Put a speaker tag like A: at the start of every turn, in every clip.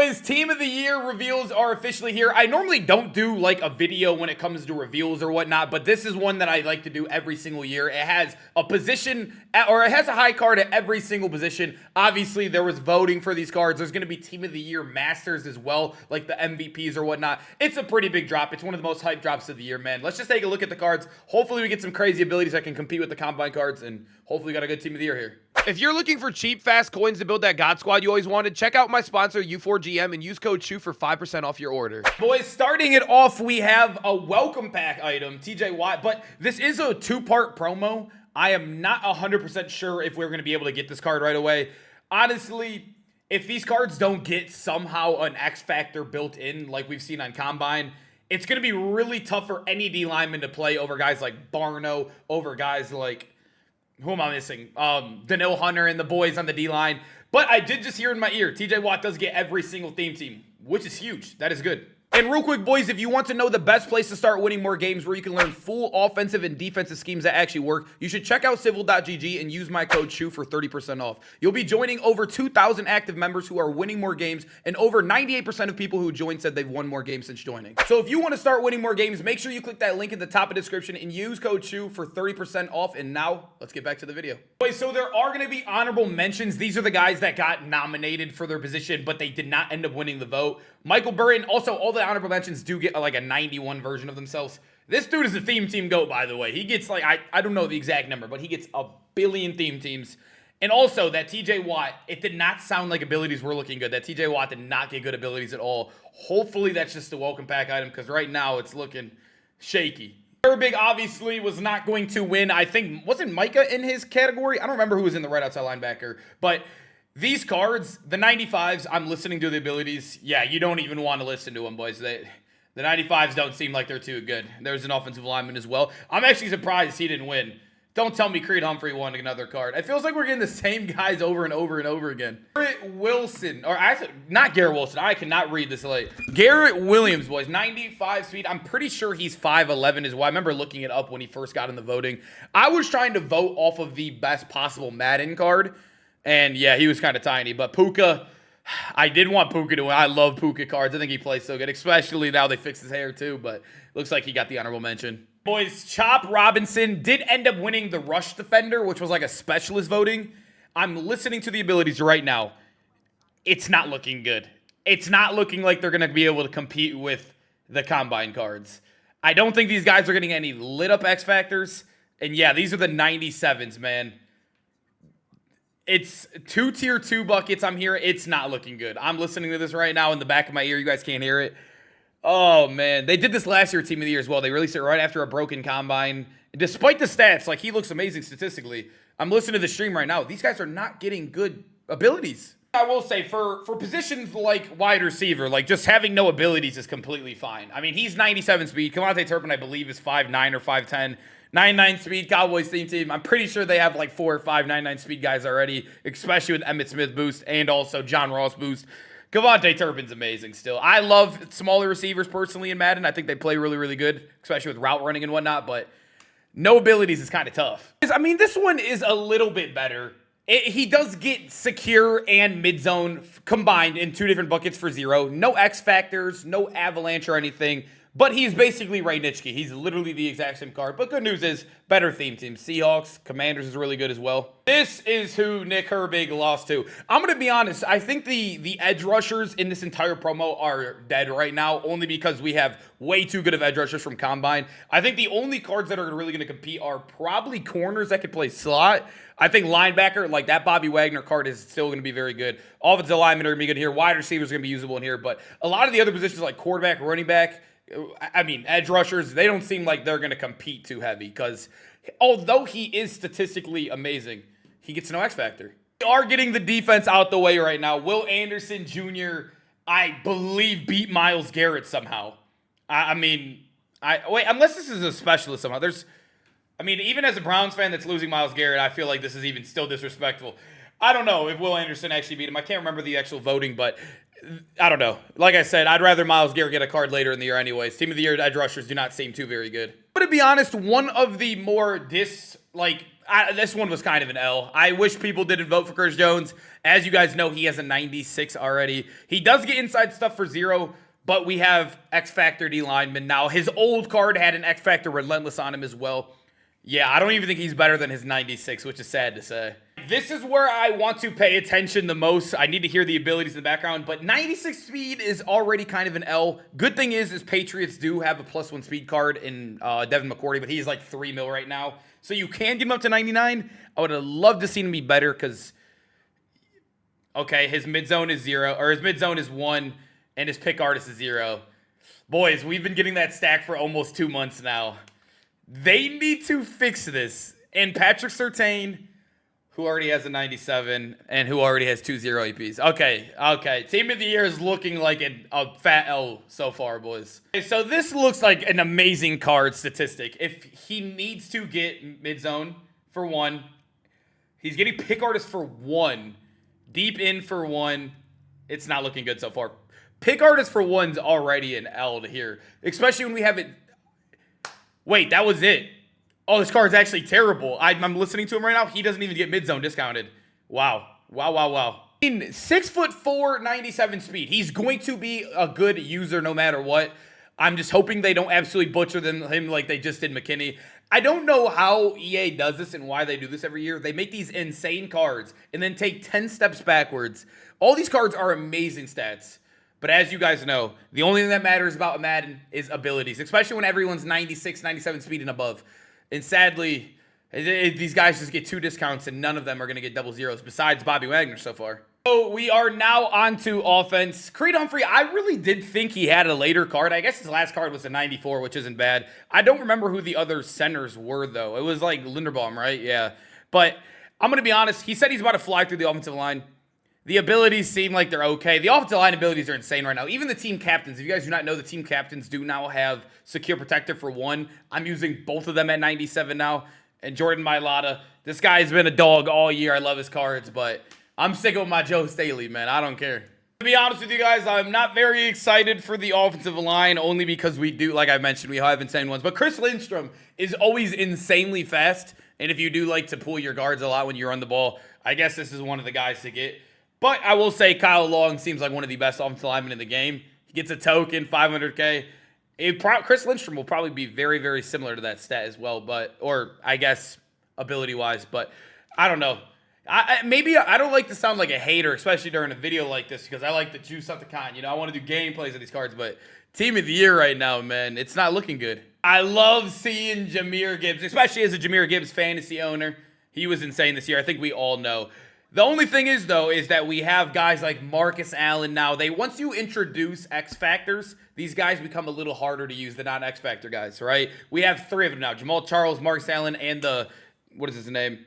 A: Boys, Team of the Year reveals are officially here. I normally don't do like a video when it comes to reveals or whatnot, but this is one that I like to do every single year. It has a position, or it has a high card at every single position. Obviously, there was voting for these cards. There's going to be Team of the Year Masters as well, like the MVPs or whatnot. It's a pretty big drop. It's one of the most hyped drops of the year, man. Let's just take a look at the cards. Hopefully, we get some crazy abilities that can compete with the Combine cards, and hopefully, we got a good Team of the Year here. If you're looking for cheap, fast coins to build that God Squad you always wanted, check out my sponsor, U4GM, and use code CHU for 5% off your order. Boys, starting it off, we have a welcome pack item, TJ Watt, but this is a two-part promo. I am not 100% sure if we're going to be able to get this card right away. Honestly, if these cards don't get somehow an X Factor built in like we've seen on Combine, it's going to be really tough for any D lineman to play over guys like Barno, over guys like... who am I missing? Daniil Hunter and the boys on the D-line. But I did just hear in my ear, TJ Watt does get every single theme team, which is huge. That is good. And real quick, boys, if you want to know the best place to start winning more games where you can learn full offensive and defensive schemes that actually work, you should check out civil.gg and use my code CHU for 30% off. You'll be joining over 2,000 active members who are winning more games, and over 98% of people who joined said they've won more games since joining. So if you want to start winning more games, make sure you click that link in the top of the description and use code CHU for 30% off. And now, let's get back to the video. Boys, so there are going to be honorable mentions. These are the guys that got nominated for their position, but they did not end up winning the vote. Michael Burton, also all the honorable mentions do get like a 91 version of themselves. This dude is a theme team GOAT, by the way. He gets like, I don't know the exact number, but he gets a billion theme teams. And also that TJ Watt, it did not sound like abilities were looking good. That TJ Watt did not get good abilities at all. Hopefully that's just a welcome pack item, because right now it's looking shaky. Big obviously was not going to win. I think, wasn't Micah in his category? I don't remember who was in the right outside linebacker, but these cards, the 95s, I'm listening to the abilities. Yeah, you don't even want to listen to them, boys. The 95s don't seem like they're too good. There's an offensive lineman as well. I'm actually surprised he didn't win. Don't tell me Creed Humphrey won another card. It feels like we're getting the same guys over and over and over again. Garrett Wilson, or actually, not Garrett Wilson. I cannot read this late. Garrett Williams, boys, 95 speed. I'm pretty sure he's 5'11" as well. I remember looking it up when he first got in the voting. I was trying to vote off of the best possible Madden card. And yeah, he was kind of tiny. But Puka, I did want Puka to win. I love Puka cards. I think he plays so good, especially now they fixed his hair too. But looks like he got the honorable mention. Boys, Chop Robinson did end up winning the Rush Defender, which was like a specialist voting. I'm listening to the abilities right now. It's not looking good. It's not looking like they're going to be able to compete with the Combine cards. I don't think these guys are getting any lit up X Factors. And yeah, these are the 97s, man. It's 2 tier 2 buckets. I'm here. It's not looking good. I'm listening to this right now in the back of my ear. You guys can't hear it. Oh, man. They did this last year, Team of the Year as well. They released it right after a broken Combine. Despite the stats, like, he looks amazing statistically. I'm listening to the stream right now. These guys are not getting good abilities. I will say, for positions like wide receiver, like, just having no abilities is completely fine. I mean, he's 97 speed. Kamante Turpin, I believe, is 5'9" or 5'10". 99 speed Cowboys theme team. I'm pretty sure they have like 4 or 5 99 speed guys already, especially with Emmitt Smith boost and also John Ross boost. Kamante Turpin's amazing still. I love smaller receivers personally in Madden. I think they play really, really good, especially with route running and whatnot, but no abilities is kind of tough. I mean, this one is a little bit better. He does get secure and mid-zone combined in 2 different buckets for 0. No X Factors, no Avalanche or anything. But he's basically Ray Nitschke. He's literally the exact same card. But good news is, better theme team. Seahawks, Commanders is really good as well. This is who Nick Herbig lost to. I'm going to be honest. I think the edge rushers in this entire promo are dead right now, only because we have way too good of edge rushers from Combine. I think the only cards that are really going to compete are probably corners that could play slot. I think linebacker, like that Bobby Wagner card, is still going to be very good. Offensive linemen are going to be good here. Wide receivers are going to be usable in here. But a lot of the other positions like quarterback, running back, I mean, edge rushers, they don't seem like they're going to compete too heavy because although he is statistically amazing, he gets no X Factor. We are getting the defense out the way right now. Will Anderson Jr., I believe, beat Myles Garrett somehow. Wait, unless this is a specialist somehow. Even as a Browns fan that's losing Myles Garrett, I feel like this is even still disrespectful. I don't know if Will Anderson actually beat him. I can't remember the actual voting, but I don't know. Like I said, I'd rather Myles Garrett get a card later in the year anyways. Team of the Year edge rushers do not seem too very good. But to be honest, one of the more This one was kind of an L. I wish people didn't vote for Chris Jones. As you guys know, he has a 96 already. He does get inside stuff for 0, but we have X Factor D lineman now. His old card had an X Factor Relentless on him as well. Yeah, I don't even think he's better than his 96, which is sad to say. This is where I want to pay attention the most. I need to hear the abilities in the background, but 96 speed is already kind of an L. Good thing is Patriots do have a +1 speed card in Devin McCourty, but he's like 3 mil right now. So you can get him up to 99. I would have loved to see him be better because, okay, his mid zone is 0, or his mid zone is 1, and his pick artist is 0. Boys, we've been getting that stack for almost 2 months now. They need to fix this. And Patrick Surtain, who already has a 97 and who already has 2 0 APs. Okay. Team of the year is looking like a fat L so far, boys. Okay, so this looks like an amazing card statistic. If he needs to get mid-zone for 1, he's getting pick artist for 1, deep in for 1. It's not looking good so far. Pick artist for 1's already an L to here, especially when we have it. Wait, that was it. Oh, this card's actually terrible. I'm listening to him right now. He doesn't even get mid-zone discounted. Wow. 6'4", 97 speed. He's going to be a good user no matter what. I'm just hoping they don't absolutely butcher him like they just did McKinney. I don't know how EA does this and why they do this every year. They make these insane cards and then take 10 steps backwards. All these cards are amazing stats. But as you guys know, the only thing that matters about Madden is abilities, especially when everyone's 96, 97 speed and above. And sadly, these guys just get 2 discounts, and none of them are going to get double zeros, besides Bobby Wagner so far. So we are now on to offense. Creed Humphrey, I really did think he had a later card. I guess his last card was a 94, which isn't bad. I don't remember who the other centers were, though. It was like Linderbaum, right? Yeah. But I'm going to be honest. He said he's about to fly through the offensive line. The abilities seem like they're okay. The offensive line abilities are insane right now. Even the team captains. If you guys do not know, the team captains do now have secure protector for 1. I'm using both of them at 97 now. And Jordan Mailata, this guy's been a dog all year. I love his cards, but I'm sticking with my Joe Staley, man. I don't care. To be honest with you guys, I'm not very excited for the offensive line, only because we do, like I mentioned, we have insane ones. But Chris Lindstrom is always insanely fast. And if you do like to pull your guards a lot when you run the ball, I guess this is one of the guys to get. But I will say Kyle Long seems like one of the best offensive linemen in the game. He gets a token, 500K. Chris Lindstrom will probably be very, very similar to that stat as well, or I guess ability-wise. But I don't know. Maybe I don't like to sound like a hater, especially during a video like this, because I like to juice up the con. You know, I want to do gameplays of these cards, but team of the year right now, man, it's not looking good. I love seeing Jahmyr Gibbs, especially as a Jahmyr Gibbs fantasy owner. He was insane this year. I think we all know. The only thing is, though, is that we have guys like Marcus Allen now. Once you introduce X Factors, these guys become a little harder to use than non-X Factor guys, right? We have 3 of them now. Jamal Charles, Marcus Allen, and what is his name?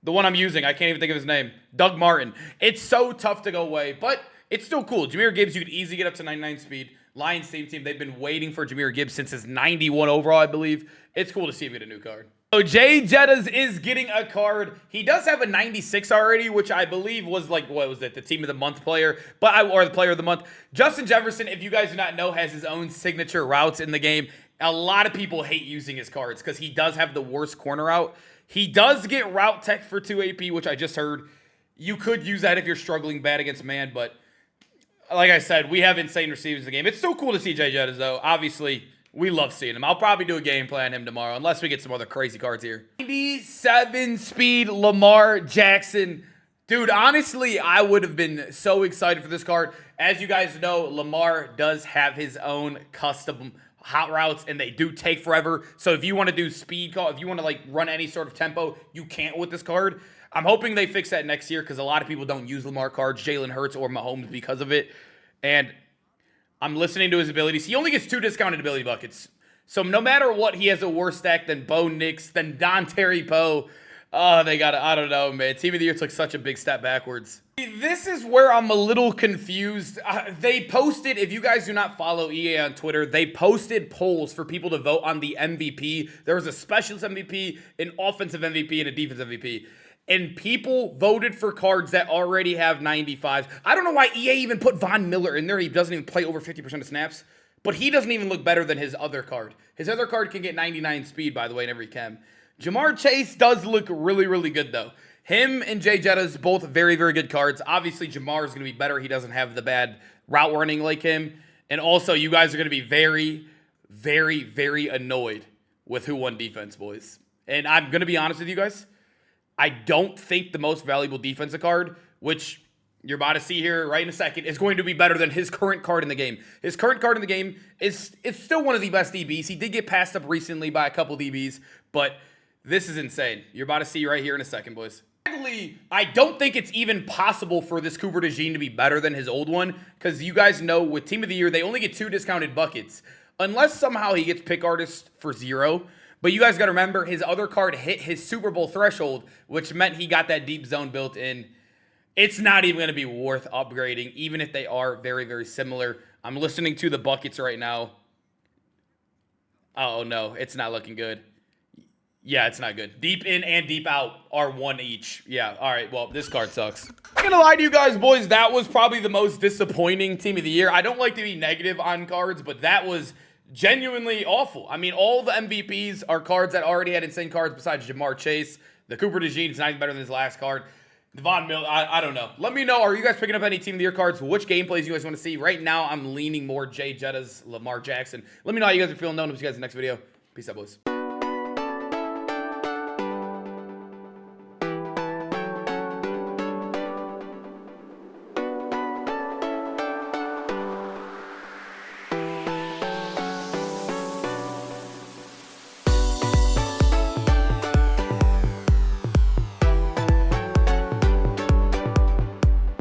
A: The one I'm using. I can't even think of his name. Doug Martin. It's so tough to go away, but it's still cool. Jahmyr Gibbs, you could easily get up to 99 speed. Lions team, they've been waiting for Jahmyr Gibbs since his 91 overall, I believe. It's cool to see him get a new card. So Jay Jettas is getting a card. He does have a 96 already, which I believe was like, what was it, the team of the month player, or the player of the month. Justin Jefferson, if you guys do not know, has his own signature routes in the game. A lot of people hate using his cards because he does have the worst corner route. He does get route tech for 2 AP, which I just heard. You could use that if you're struggling bad against man, but like I said, we have insane receivers in the game. It's still cool to see Jay Jettas, though. Obviously, we love seeing him. I'll probably do a game plan on him tomorrow, unless we get some other crazy cards here. 97 speed Lamar Jackson. Dude, honestly, I would have been so excited for this card. As you guys know, Lamar does have his own custom hot routes, and they do take forever. So if you want to do speed call, if you want to like run any sort of tempo, you can't with this card. I'm hoping they fix that next year because a lot of people don't use Lamar cards, Jalen Hurts or Mahomes, because of it. And I'm listening to his abilities. He only gets 2 discounted ability buckets. So no matter what, he has a worse stack than Bo Nix, than Don Terry Poe. Oh, they got it. I don't know, man. Team of the year took such a big step backwards. This is where I'm a little confused. They posted, if you guys do not follow EA on Twitter, they posted polls for people to vote on the MVP. There was a specialist MVP, an offensive MVP, and a defensive MVP. And people voted for cards that already have 95s. I don't know why EA even put Von Miller in there. He doesn't even play over 50% of snaps. But he doesn't even look better than his other card. His other card can get 99 speed, by the way, in every chem. Jamar Chase does look really, really good, though. Him and Jay Jettas, both very, very good cards. Obviously, Jamar is going to be better. He doesn't have the bad route running like him. And also, you guys are going to be very, very, very annoyed with who won defense, boys. And I'm going to be honest with you guys. I don't think the most valuable defensive card, which you're about to see here right in a second, is going to be better than his current card in the game. His current card in the game is still one of the best DBs. He did get passed up recently by a couple DBs, but this is insane. You're about to see right here in a second, boys. I don't think it's even possible for this Cooper DeJean to be better than his old one, because you guys know with Team of the Year, they only get 2 discounted buckets, unless somehow he gets pick artist for 0. But you guys got to remember, his other card hit his Super Bowl threshold, which meant he got that deep zone built in. It's not even going to be worth upgrading, even if they are very, very similar. I'm listening to the buckets right now. Oh, no, it's not looking good. Yeah, it's not good. Deep in and deep out are 1 each. Yeah, all right, well, this card sucks. I'm gonna lie to you guys, boys, that was probably the most disappointing Team of the Year. I don't like to be negative on cards, but that was genuinely awful. I mean, all the MVPs are cards that already had insane cards besides Jamar Chase. The Cooper DeJean is not even better than his last card. Devon Mill, I don't know. Let me know, are you guys picking up any Team of the Year cards? Which gameplays you guys want to see? Right now, I'm leaning more Jay Jettas, Lamar Jackson. Let me know how you guys are feeling. I'll see you guys in the next video. Peace out, boys.